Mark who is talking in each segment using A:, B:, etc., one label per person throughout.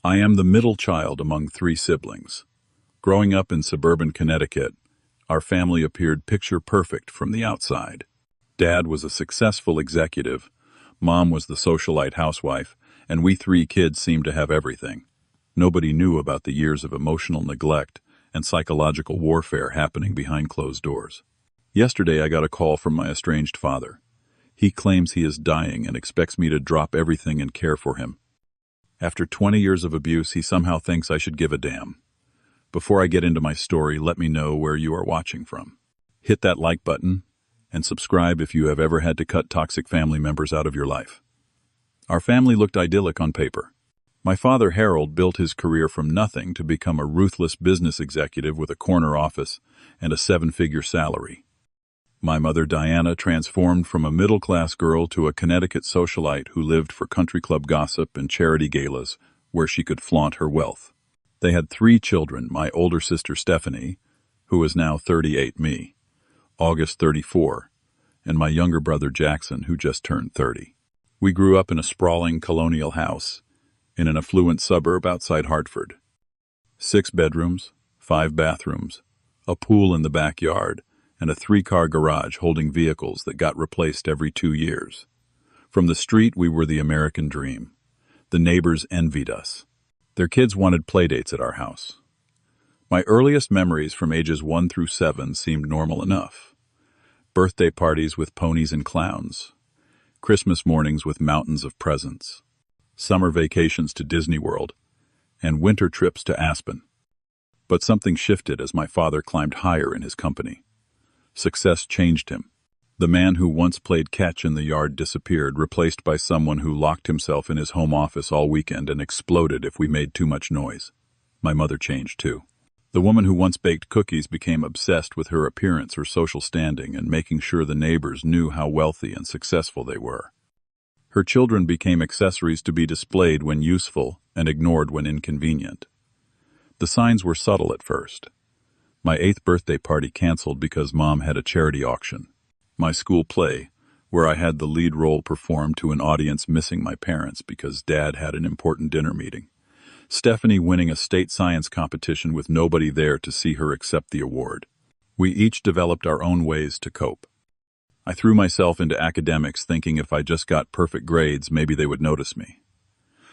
A: I am the middle child among three siblings. Growing up in suburban Connecticut, our family appeared picture perfect from the outside. Dad was a successful executive, Mom was the socialite housewife, and we three kids seemed to have everything. Nobody knew about the years of emotional neglect and psychological warfare happening behind closed doors. Yesterday I got a call from my estranged father. He claims he is dying and expects me to drop everything and care for him. After 20 years of abuse, he somehow thinks I should give a damn. Before I get into my story, let me know where you are watching from. Hit that like button and subscribe if you have ever had to cut toxic family members out of your life. Our family looked idyllic on paper. My father, Harold, built his career from nothing to become a ruthless business executive with a corner office and a seven-figure salary. My mother, Diana, transformed from a middle-class girl to a Connecticut socialite who lived for country club gossip and charity galas where she could flaunt her wealth. They had three children, my older sister Stephanie, who is now 38, me, August 34, and my younger brother Jackson, who just turned 30. We grew up in a sprawling colonial house in an affluent suburb outside Hartford. 6 bedrooms, 5 bathrooms, a pool in the backyard, and a 3-car garage holding vehicles that got replaced every 2 years. From the street, we were the American dream. The neighbors envied us. Their kids wanted playdates at our house. My earliest memories from ages 1 through 7 seemed normal enough. Birthday parties with ponies and clowns. Christmas mornings with mountains of presents. Summer vacations to Disney World. And winter trips to Aspen. But something shifted as my father climbed higher in his company. Success changed him. The man who once played catch in the yard disappeared, replaced by someone who locked himself in his home office all weekend and exploded if we made too much noise. My mother changed too. The woman who once baked cookies became obsessed with her appearance or social standing and making sure the neighbors knew how wealthy and successful they were. Her children became accessories to be displayed when useful and ignored when inconvenient. The signs were subtle at first. My 8th birthday party canceled because Mom had a charity auction. My school play, where I had the lead role, performed to an audience missing my parents because Dad had an important dinner meeting. Stephanie winning a state science competition with nobody there to see her accept the award. We each developed our own ways to cope. I threw myself into academics thinking if I just got perfect grades, maybe they would notice me.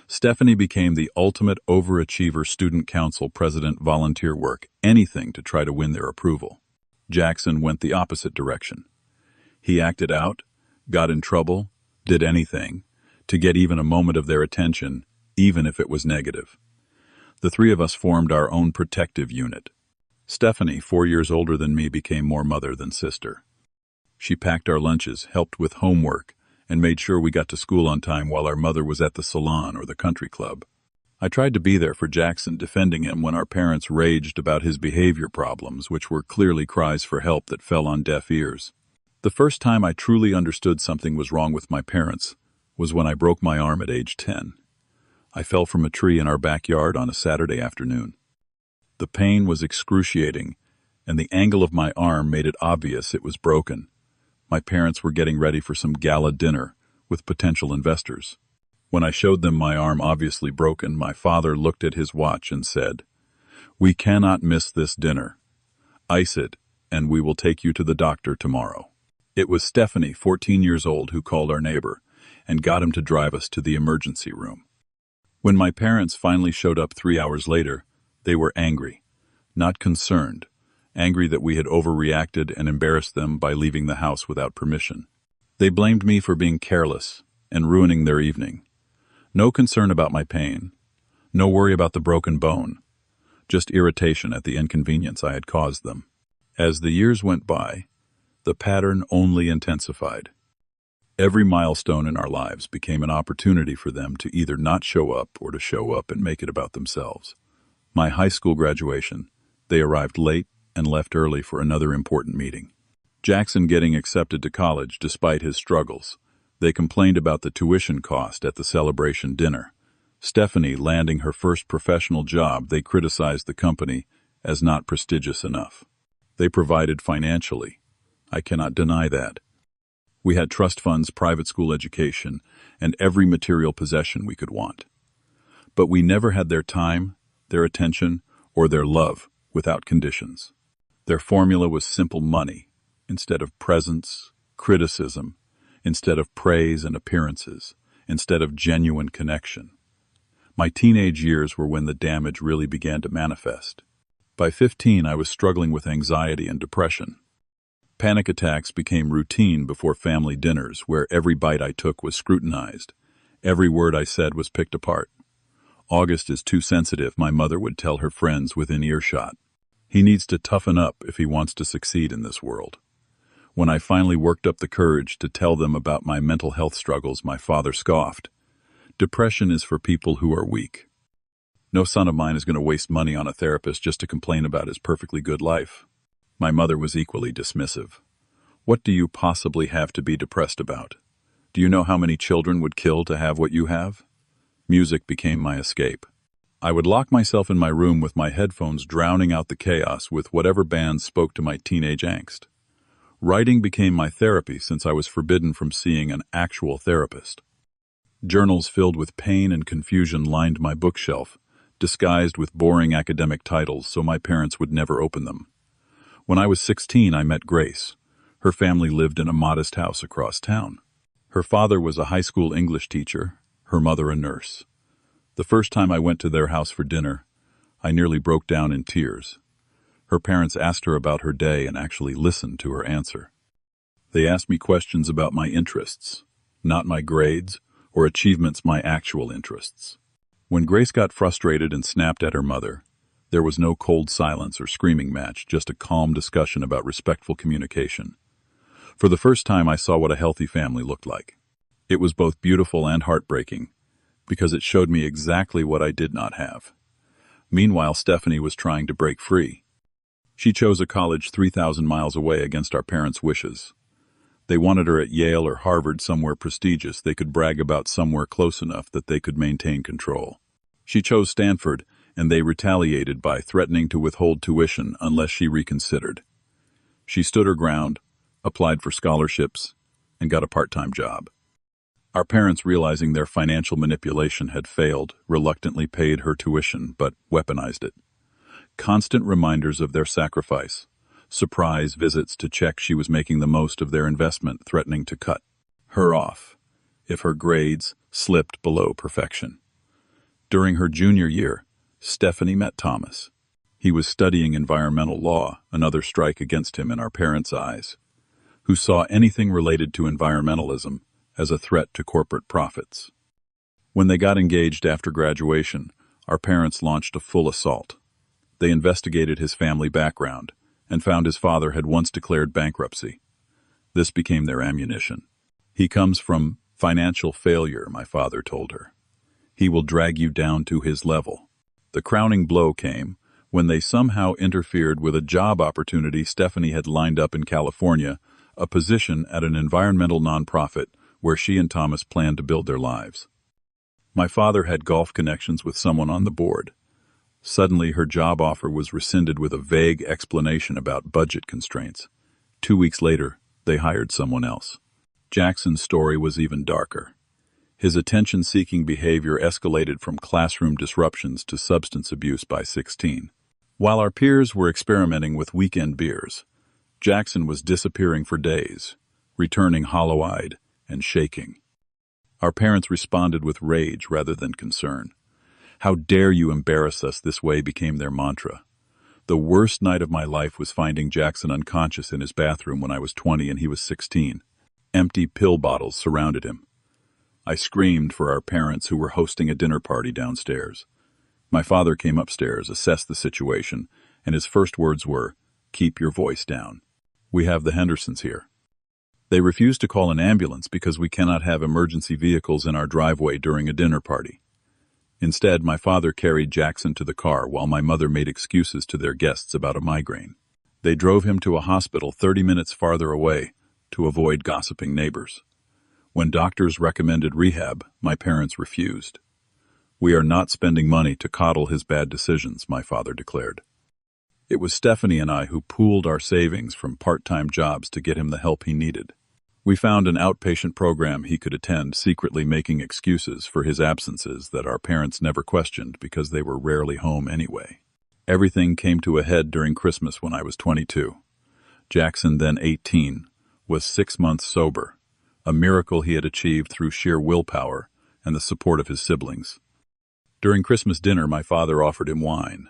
A: Stephanie became the ultimate overachiever, student council president, volunteer work, anything to try to win their approval. Jackson went the opposite direction. He acted out, got in trouble, did anything, to get even a moment of their attention, even if it was negative. The three of us formed our own protective unit. Stephanie, 4 years older than me, became more mother than sister. She packed our lunches, helped with homework, and made sure we got to school on time while our mother was at the salon or the country club. I tried to be there for Jackson, defending him when our parents raged about his behavior problems, which were clearly cries for help that fell on deaf ears. The first time I truly understood something was wrong with my parents was when I broke my arm at age 10. I fell from a tree in our backyard on a Saturday afternoon. The pain was excruciating, and the angle of my arm made it obvious it was broken. My parents were getting ready for some gala dinner with potential investors. When I showed them my arm obviously broken, my father looked at his watch and said, "We cannot miss this dinner. Ice it, and we will take you to the doctor tomorrow." It was Stephanie, 14 years old, who called our neighbor and got him to drive us to the emergency room. When my parents finally showed up 3 hours later, they were angry, not concerned, angry that we had overreacted and embarrassed them by leaving the house without permission. They blamed me for being careless and ruining their evening. No concern about my pain, no worry about the broken bone, just irritation at the inconvenience I had caused them. As the years went by, the pattern only intensified. Every milestone in our lives became an opportunity for them to either not show up or to show up and make it about themselves. My high school graduation, they arrived late and left early for another important meeting. Jackson getting accepted to college despite his struggles. They complained about the tuition cost at the celebration dinner. Stephanie landing her first professional job, they criticized the company as not prestigious enough. They provided financially. I cannot deny that. We had trust funds, private school education, and every material possession we could want. But we never had their time, their attention, or their love without conditions. Their formula was simple money, instead of presence, criticism, instead of praise and appearances, instead of genuine connection. My teenage years were when the damage really began to manifest. By 15, I was struggling with anxiety and depression. Panic attacks became routine before family dinners, where every bite I took was scrutinized. Every word I said was picked apart. "August is too sensitive," my mother would tell her friends within earshot. "He needs to toughen up if he wants to succeed in this world." When I finally worked up the courage to tell them about my mental health struggles, my father scoffed. "Depression is for people who are weak. No son of mine is going to waste money on a therapist just to complain about his perfectly good life." My mother was equally dismissive. "What do you possibly have to be depressed about? Do you know how many children would kill to have what you have?" Music became my escape. I would lock myself in my room with my headphones, drowning out the chaos with whatever bands spoke to my teenage angst. Writing became my therapy since I was forbidden from seeing an actual therapist. Journals filled with pain and confusion lined my bookshelf, disguised with boring academic titles so my parents would never open them. When I was 16, I met Grace. Her family lived in a modest house across town. Her father was a high school English teacher, her mother a nurse. The first time I went to their house for dinner, I nearly broke down in tears. Her parents asked her about her day and actually listened to her answer. They asked me questions about my interests, not my grades or achievements, my actual interests. When Grace got frustrated and snapped at her mother, there was no cold silence or screaming match, just a calm discussion about respectful communication. For the first time, I saw what a healthy family looked like. It was both beautiful and heartbreaking, because it showed me exactly what I did not have. Meanwhile, Stephanie was trying to break free. She chose a college 3,000 miles away against our parents' wishes. They wanted her at Yale or Harvard, somewhere prestigious they could brag about, somewhere close enough that they could maintain control. She chose Stanford, and they retaliated by threatening to withhold tuition unless she reconsidered. She stood her ground, applied for scholarships, and got a part-time job. Our parents, realizing their financial manipulation had failed, reluctantly paid her tuition, but weaponized it. Constant reminders of their sacrifice, surprise visits to check she was making the most of their investment, threatening to cut her off if her grades slipped below perfection. During her junior year, Stephanie met Thomas. He was studying environmental law, another strike against him in our parents' eyes, who saw anything related to environmentalism as a threat to corporate profits. When they got engaged after graduation, our parents launched a full assault. They investigated his family background and found his father had once declared bankruptcy. This became their ammunition. "He comes from financial failure," my father told her. "He will drag you down to his level." The crowning blow came when they somehow interfered with a job opportunity Stephanie had lined up in California, a position at an environmental nonprofit where she and Thomas planned to build their lives. My father had golf connections with someone on the board. Suddenly, her job offer was rescinded with a vague explanation about budget constraints. 2 weeks later, they hired someone else. Jackson's story was even darker. His attention-seeking behavior escalated from classroom disruptions to substance abuse by 16. While our peers were experimenting with weekend beers, Jackson was disappearing for days, returning hollow-eyed and shaking. Our parents responded with rage rather than concern. "How dare you embarrass us this way," became their mantra. The worst night of my life was finding Jackson unconscious in his bathroom when I was 20 and he was 16. Empty pill bottles surrounded him. I screamed for our parents, who were hosting a dinner party downstairs. My father came upstairs, assessed the situation, and his first words were, "Keep your voice down. We have the Hendersons here. They refuse to call an ambulance because we cannot have emergency vehicles in our driveway during a dinner party." Instead, my father carried Jackson to the car while my mother made excuses to their guests about a migraine. They drove him to a hospital 30 minutes farther away to avoid gossiping neighbors. When doctors recommended rehab, my parents refused. "We are not spending money to coddle his bad decisions," my father declared. It was Stephanie and I who pooled our savings from part-time jobs to get him the help he needed. We found an outpatient program he could attend, secretly making excuses for his absences that our parents never questioned because they were rarely home anyway. Everything came to a head during Christmas when I was 22. Jackson, then 18, was 6 months sober, a miracle he had achieved through sheer willpower and the support of his siblings. During Christmas dinner, my father offered him wine.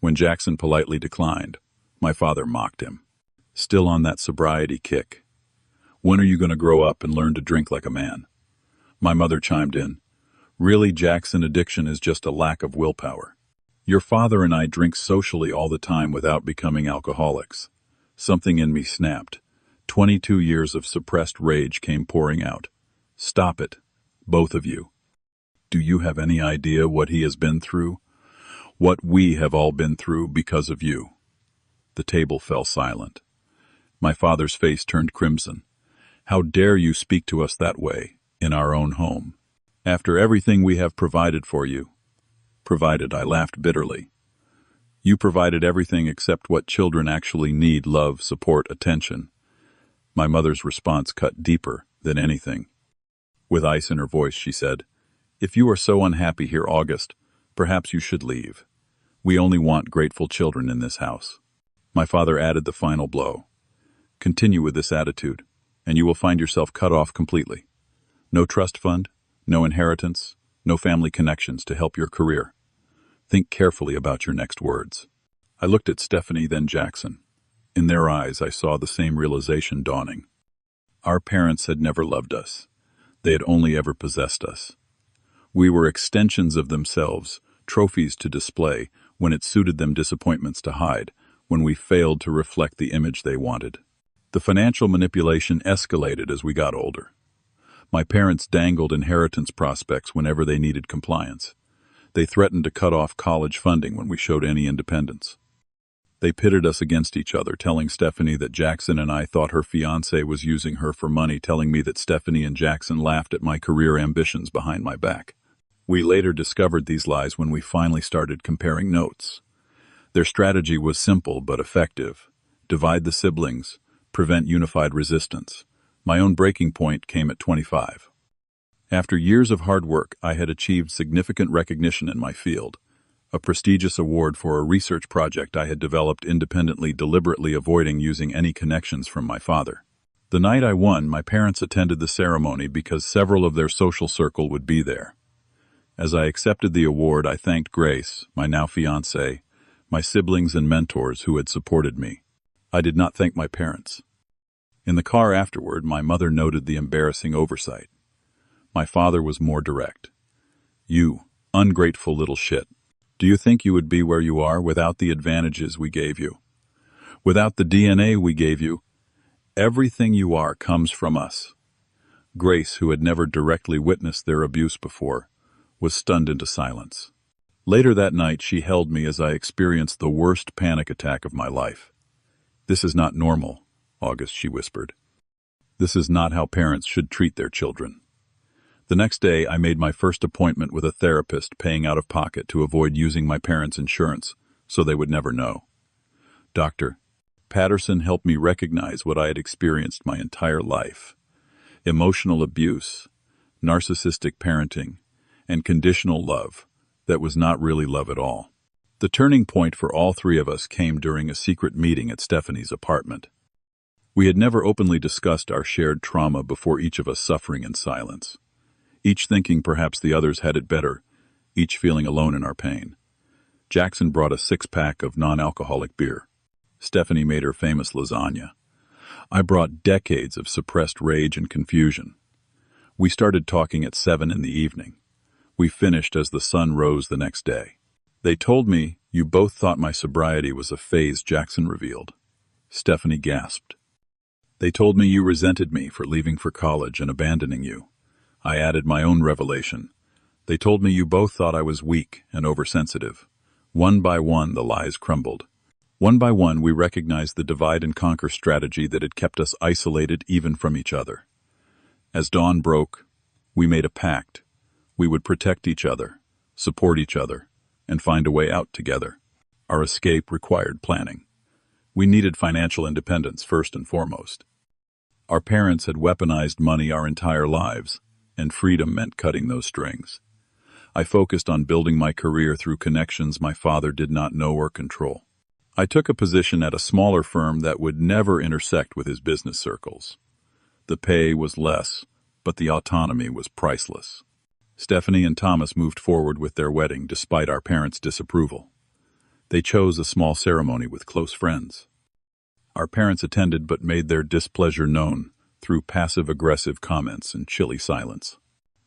A: When Jackson politely declined, my father mocked him. Still on that sobriety kick. When are you going to grow up and learn to drink like a man? My mother chimed in. Really, Jackson, addiction is just a lack of willpower. Your father and I drink socially all the time without becoming alcoholics. Something in me snapped. 22 years of suppressed rage came pouring out. Stop it, both of you. Do you have any idea what he has been through? What we have all been through because of you? The table fell silent. My father's face turned crimson. How dare you speak to us that way, in our own home? After everything we have provided for you. Provided, I laughed bitterly. You provided everything except what children actually need: love, support, attention. My mother's response cut deeper than anything. With ice in her voice, she said, If you are so unhappy here, August, perhaps you should leave. We only want grateful children in this house. My father added the final blow. Continue with this attitude, and you will find yourself cut off completely. No trust fund, no inheritance, no family connections to help your career. Think carefully about your next words. I looked at Stephanie, then Jackson. In their eyes, I saw the same realization dawning. Our parents had never loved us. They had only ever possessed us. We were extensions of themselves, trophies to display when it suited them, disappointments to hide, when we failed to reflect the image they wanted. The financial manipulation escalated as we got older. My parents dangled inheritance prospects whenever they needed compliance. They threatened to cut off college funding when we showed any independence. They pitted us against each other, telling Stephanie that Jackson and I thought her fiancé was using her for money, telling me that Stephanie and Jackson laughed at my career ambitions behind my back. We later discovered these lies when we finally started comparing notes. Their strategy was simple but effective. Divide the siblings, prevent unified resistance. My own breaking point came at 25. After years of hard work, I had achieved significant recognition in my field. A prestigious award for a research project I had developed independently, deliberately avoiding using any connections from my father. The night I won, my parents attended the ceremony because several of their social circle would be there. As I accepted the award, I thanked Grace, my now fiancée, my siblings and mentors who had supported me. I did not thank my parents. In the car afterward, my mother noted the embarrassing oversight. My father was more direct. You, ungrateful little shit. Do you think you would be where you are without the advantages we gave you? Without the DNA we gave you? Everything you are comes from us. Grace, who had never directly witnessed their abuse before, was stunned into silence. Later that night, she held me as I experienced the worst panic attack of my life. This is not normal, August, she whispered. This is not how parents should treat their children. The next day, I made my first appointment with a therapist, paying out of pocket to avoid using my parents' insurance, so they would never know. Dr. Patterson helped me recognize what I had experienced my entire life: emotional abuse, narcissistic parenting, and conditional love that was not really love at all. The turning point for all three of us came during a secret meeting at Stephanie's apartment. We had never openly discussed our shared trauma before, each of us suffering in silence. Each thinking perhaps the others had it better, each feeling alone in our pain. Jackson brought a 6-pack of non-alcoholic beer. Stephanie made her famous lasagna. I brought decades of suppressed rage and confusion. We started talking at 7 in the evening. We finished as the sun rose the next day. They told me, you both thought my sobriety was a phase, Jackson revealed. Stephanie gasped. They told me you resented me for leaving for college and abandoning you. I added my own revelation. They told me you both thought I was weak and oversensitive. One by one, the lies crumbled. One by one, we recognized the divide-and-conquer strategy that had kept us isolated even from each other. As dawn broke, we made a pact. We would protect each other, support each other, and find a way out together. Our escape required planning. We needed financial independence first and foremost. Our parents had weaponized money our entire lives, and freedom meant cutting those strings. I focused on building my career through connections my father did not know or control. I took a position at a smaller firm that would never intersect with his business circles. The pay was less, but the autonomy was priceless. Stephanie and Thomas moved forward with their wedding despite our parents' disapproval. They chose a small ceremony with close friends. Our parents attended but made their displeasure known through passive-aggressive comments and chilly silence.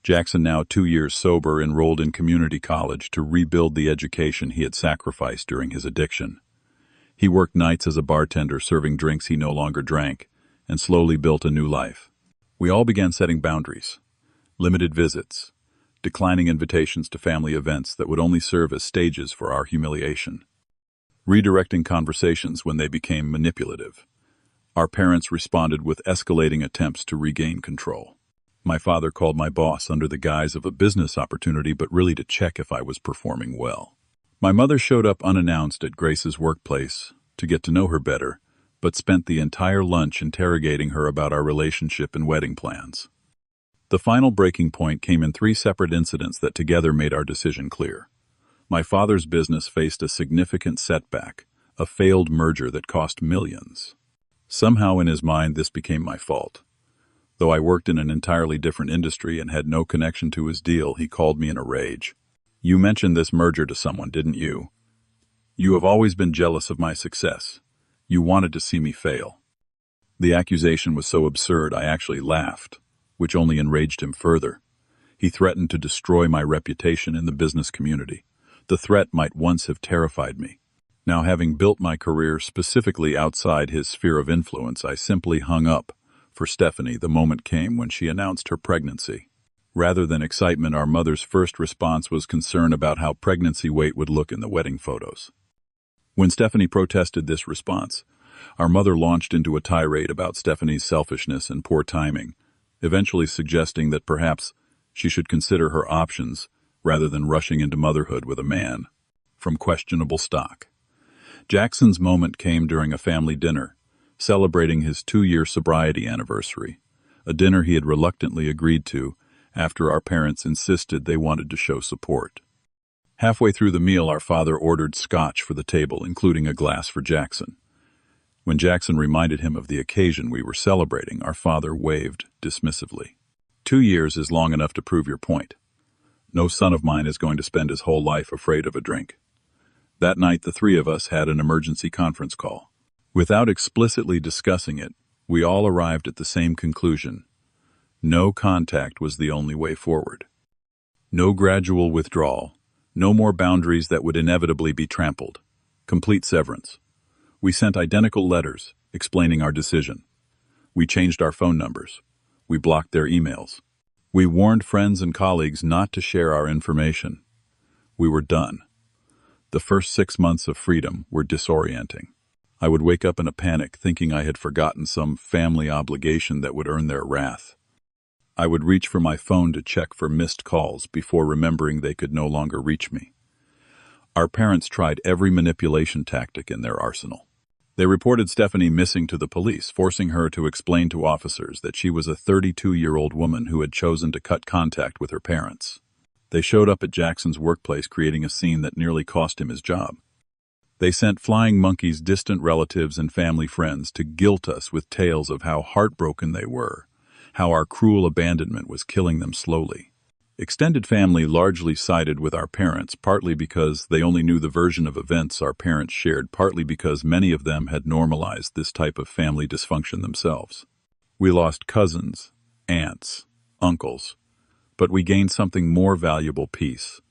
A: Jackson, now 2 years sober, enrolled in community college to rebuild the education he had sacrificed during his addiction. He worked nights as a bartender serving drinks he no longer drank, and slowly built a new life. We all began setting boundaries, limited visits, declining invitations to family events that would only serve as stages for our humiliation, redirecting conversations when they became manipulative. Our parents responded with escalating attempts to regain control. My father called my boss under the guise of a business opportunity, but really to check if I was performing well. My mother showed up unannounced at Grace's workplace to get to know her better, but spent the entire lunch interrogating her about our relationship and wedding plans. The final breaking point came in 3 separate incidents that together made our decision clear. My father's business faced a significant setback, a failed merger that cost millions. Somehow in his mind this became my fault. Though I worked in an entirely different industry and had no connection to his deal, he called me in a rage. "You mentioned this merger to someone, didn't you? You have always been jealous of my success. You wanted to see me fail." The accusation was so absurd I actually laughed, which only enraged him further. He threatened to destroy my reputation in the business community. The threat might once have terrified me. Now, having built my career specifically outside his sphere of influence, I simply hung up. For Stephanie, the moment came when she announced her pregnancy. Rather than excitement, our mother's first response was concern about how pregnancy weight would look in the wedding photos. When Stephanie protested this response, our mother launched into a tirade about Stephanie's selfishness and poor timing, eventually suggesting that perhaps she should consider her options rather than rushing into motherhood with a man from questionable stock. Jackson's moment came during a family dinner, celebrating his 2-year sobriety anniversary, a dinner he had reluctantly agreed to after our parents insisted they wanted to show support. Halfway through the meal, our father ordered scotch for the table, including a glass for Jackson. When Jackson reminded him of the occasion we were celebrating, our father waved dismissively. 2 years is long enough to prove your point. No son of mine is going to spend his whole life afraid of a drink. That night, the 3 of us had an emergency conference call. Without explicitly discussing it, we all arrived at the same conclusion. No contact was the only way forward. No gradual withdrawal. No more boundaries that would inevitably be trampled. Complete severance. We sent identical letters explaining our decision. We changed our phone numbers. We blocked their emails. We warned friends and colleagues not to share our information. We were done. The first 6 months of freedom were disorienting. I would wake up in a panic thinking I had forgotten some family obligation that would earn their wrath. I would reach for my phone to check for missed calls before remembering they could no longer reach me. Our parents tried every manipulation tactic in their arsenal. They reported Stephanie missing to the police, forcing her to explain to officers that she was a 32-year-old woman who had chosen to cut contact with her parents. They showed up at Jackson's workplace, creating a scene that nearly cost him his job. They sent flying monkeys, distant relatives and family friends, to guilt us with tales of how heartbroken they were, how our cruel abandonment was killing them slowly. Extended family largely sided with our parents, partly because they only knew the version of events our parents shared, partly because many of them had normalized this type of family dysfunction themselves. We lost cousins, aunts, uncles, but we gained something more valuable: peace.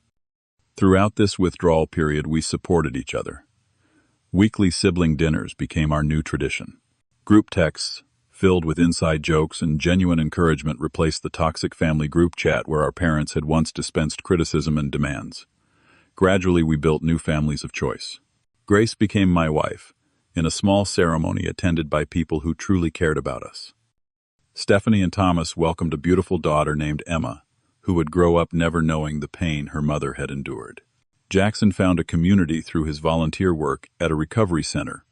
A: Throughout this withdrawal period, we supported each other. Weekly sibling dinners became our new tradition. Group texts, filled with inside jokes and genuine encouragement, replaced the toxic family group chat where our parents had once dispensed criticism and demands. Gradually, we built new families of choice. Grace became my wife, in a small ceremony attended by people who truly cared about us. Stephanie and Thomas welcomed a beautiful daughter named Emma, who would grow up never knowing the pain her mother had endured. Jackson found a community through his volunteer work at a recovery center,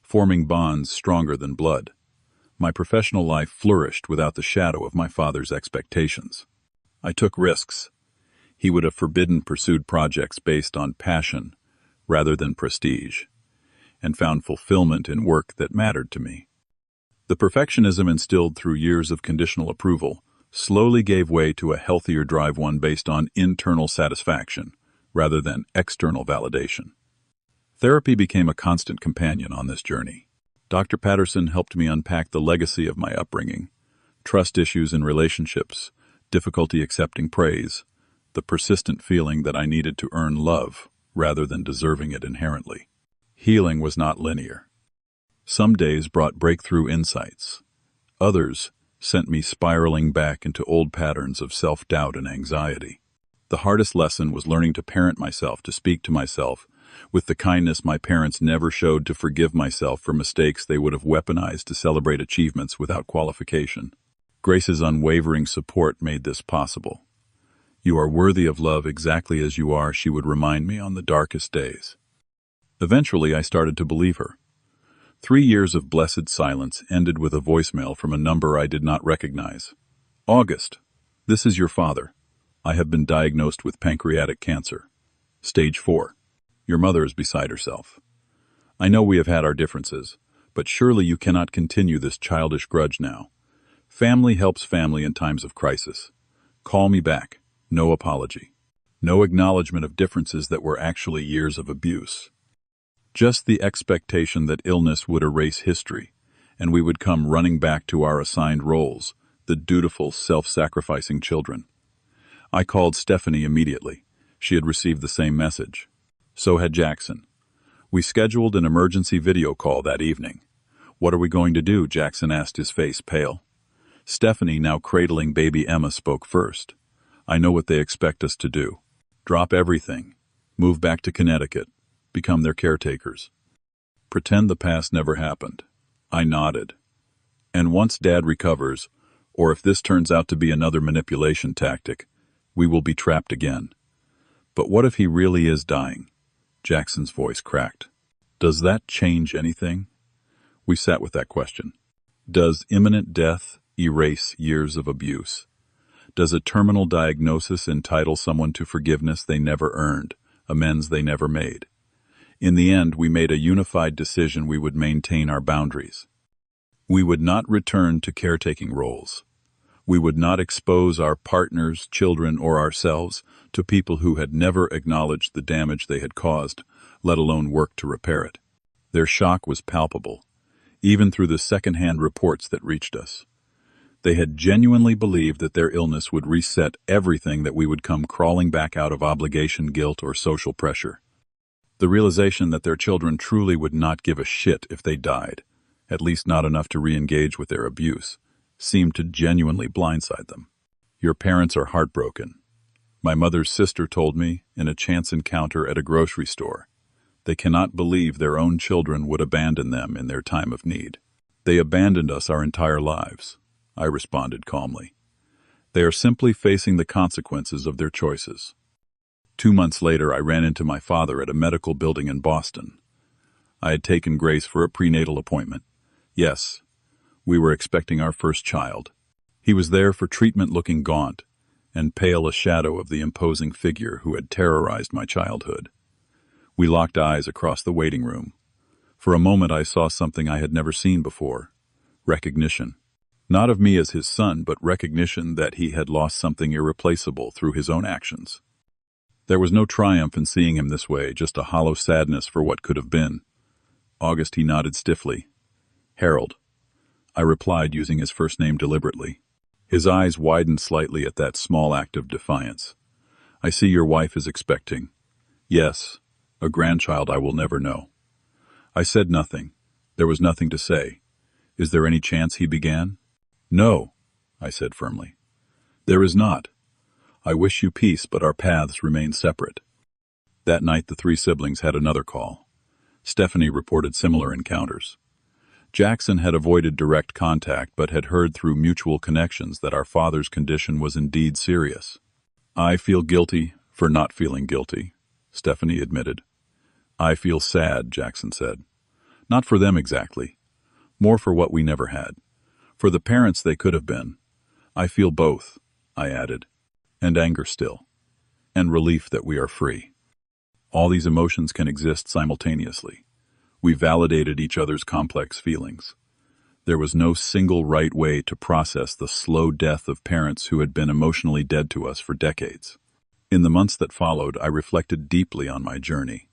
A: forming bonds stronger than blood. My professional life flourished without the shadow of my father's expectations. I took risks. He would have forbidden pursued projects based on passion rather than prestige, and found fulfillment in work that mattered to me. The perfectionism instilled through years of conditional approval slowly gave way to a healthier drive, one based on internal satisfaction rather than external validation. Therapy became a constant companion on this journey. Dr. Patterson helped me unpack the legacy of my upbringing, trust issues in relationships, difficulty accepting praise, the persistent feeling that I needed to earn love rather than deserving it inherently. Healing was not linear. Some days brought breakthrough insights. Others sent me spiraling back into old patterns of self-doubt and anxiety. The hardest lesson was learning to parent myself, to speak to myself with the kindness my parents never showed, to forgive myself for mistakes they would have weaponized to celebrate achievements without qualification. Grace's unwavering support made this possible. "You are worthy of love exactly as you are," she would remind me on the darkest days. Eventually, I started to believe her. 3 years of blessed silence ended with a voicemail from a number I did not recognize. "August, this is your father. I have been diagnosed with pancreatic cancer. Stage 4. Your mother is beside herself. I know we have had our differences, but surely you cannot continue this childish grudge now. Family helps family in times of crisis. Call me back. No apology. No acknowledgement of differences that were actually years of abuse. Just the expectation that illness would erase history, and we would come running back to our assigned roles, the dutiful, self-sacrificing children." I called Stephanie immediately. She had received the same message. So had Jackson. We scheduled an emergency video call that evening. "What are we going to do?" Jackson asked, his face pale. Stephanie, now cradling baby Emma, spoke first. "I know what they expect us to do. Drop everything. Move back to Connecticut. Become their caretakers. Pretend the past never happened." I nodded. "And once Dad recovers, or if this turns out to be another manipulation tactic, we will be trapped again." "But what if he really is dying?" Jackson's voice cracked. "Does that change anything?" We sat with that question. Does imminent death erase years of abuse? Does a terminal diagnosis entitle someone to forgiveness they never earned, amends they never made? In the end, we made a unified decision: we would maintain our boundaries. We would not return to caretaking roles. We would not expose our partners, children, or ourselves to people who had never acknowledged the damage they had caused, let alone worked to repair it. Their shock was palpable, even through the second-hand reports that reached us. They had genuinely believed that their illness would reset everything, that we would come crawling back out of obligation, guilt, or social pressure. The realization that their children truly would not give a shit if they died, at least not enough to re-engage with their abuse, seemed to genuinely blindside them. "Your parents are heartbroken," my mother's sister told me in a chance encounter at a grocery store. "They cannot believe their own children would abandon them in their time of need." "They abandoned us our entire lives," I responded calmly. "They are simply facing the consequences of their choices." 2 months later, I ran into my father at a medical building in Boston. I had taken Grace for a prenatal appointment. Yes, we were expecting our first child. He was there for treatment, looking gaunt and pale, a shadow of the imposing figure who had terrorized my childhood. We locked eyes across the waiting room. For a moment, I saw something I had never seen before: recognition. Not of me as his son, but recognition that he had lost something irreplaceable through his own actions. There was no triumph in seeing him this way, just a hollow sadness for what could have been. "August," he nodded stiffly. "Harold," I replied, using his first name deliberately. His eyes widened slightly at that small act of defiance. "I see your wife is expecting." "Yes, a grandchild I will never know." I said nothing. There was nothing to say. "Is there any chance?" he began. "No," I said firmly. "There is not. I wish you peace, but our paths remain separate." That night, the 3 siblings had another call. Stephanie reported similar encounters. Jackson had avoided direct contact, but had heard through mutual connections that our father's condition was indeed serious. "I feel guilty for not feeling guilty," Stephanie admitted. "I feel sad," Jackson said. "Not for them exactly. More for what we never had. For the parents they could have been. I feel both, I added, and anger still, and relief that we are free. All these emotions can exist simultaneously. We validated each other's complex feelings. There was no single right way to process the slow death of parents who had been emotionally dead to us for decades. In the months that followed, I reflected deeply on my journey.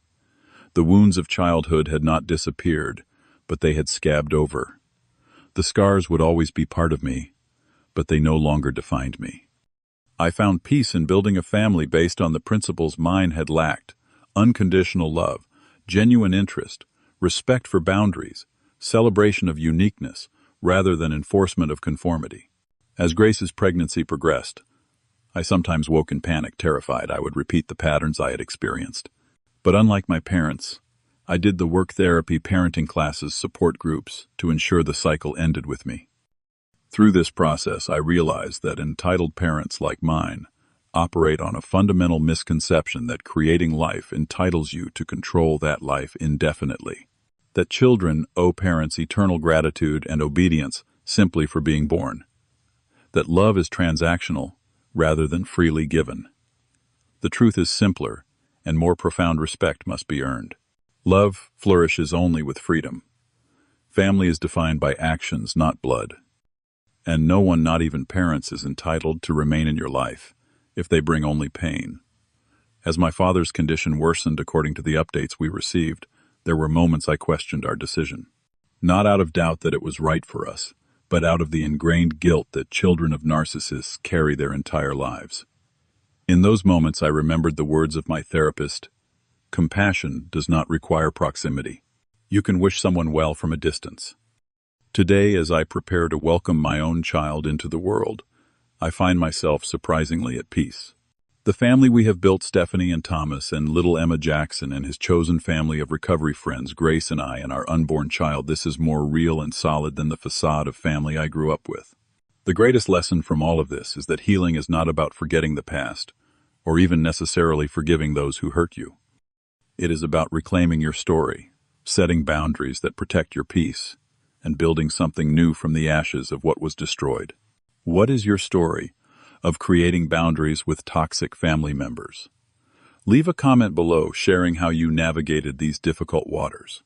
A: The wounds of childhood had not disappeared, but they had scabbed over. The scars would always be part of me, but they no longer defined me. I found peace in building a family based on the principles mine had lacked: unconditional love, genuine interest, respect for boundaries, celebration of uniqueness, rather than enforcement of conformity. As Grace's pregnancy progressed, I sometimes woke in panic, terrified I would repeat the patterns I had experienced. But unlike my parents, I did the work: therapy, parenting classes, support groups, to ensure the cycle ended with me. Through this process, I realized that entitled parents like mine operate on a fundamental misconception that creating life entitles you to control that life indefinitely. That children owe parents eternal gratitude and obedience simply for being born. That love is transactional rather than freely given. The truth is simpler, and more profound respect must be earned. Love flourishes only with freedom. Family is defined by actions, not blood. And no one, not even parents, is entitled to remain in your life if they bring only pain. As my father's condition worsened according to the updates we received, there were moments I questioned our decision. Not out of doubt that it was right for us, but out of the ingrained guilt that children of narcissists carry their entire lives. In those moments I remembered the words of my therapist: compassion does not require proximity. You can wish someone well from a distance. Today, as I prepare to welcome my own child into the world, I find myself surprisingly at peace. The family we have built, Stephanie and Thomas and little Emma Jackson and his chosen family of recovery friends, Grace and I and our unborn child, this is more real and solid than the facade of family I grew up with. The greatest lesson from all of this is that healing is not about forgetting the past, or even necessarily forgiving those who hurt you. It is about reclaiming your story, setting boundaries that protect your peace, and building something new from the ashes of what was destroyed. What is your story of creating boundaries with toxic family members? Leave a comment below sharing how you navigated these difficult waters.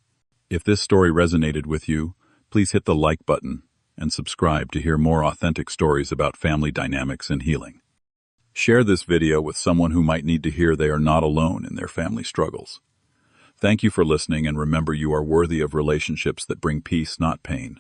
A: If this story resonated with you, please hit the like button and subscribe to hear more authentic stories about family dynamics and healing. Share this video with someone who might need to hear they are not alone in their family struggles. Thank you for listening, and remember, you are worthy of relationships that bring peace, not pain.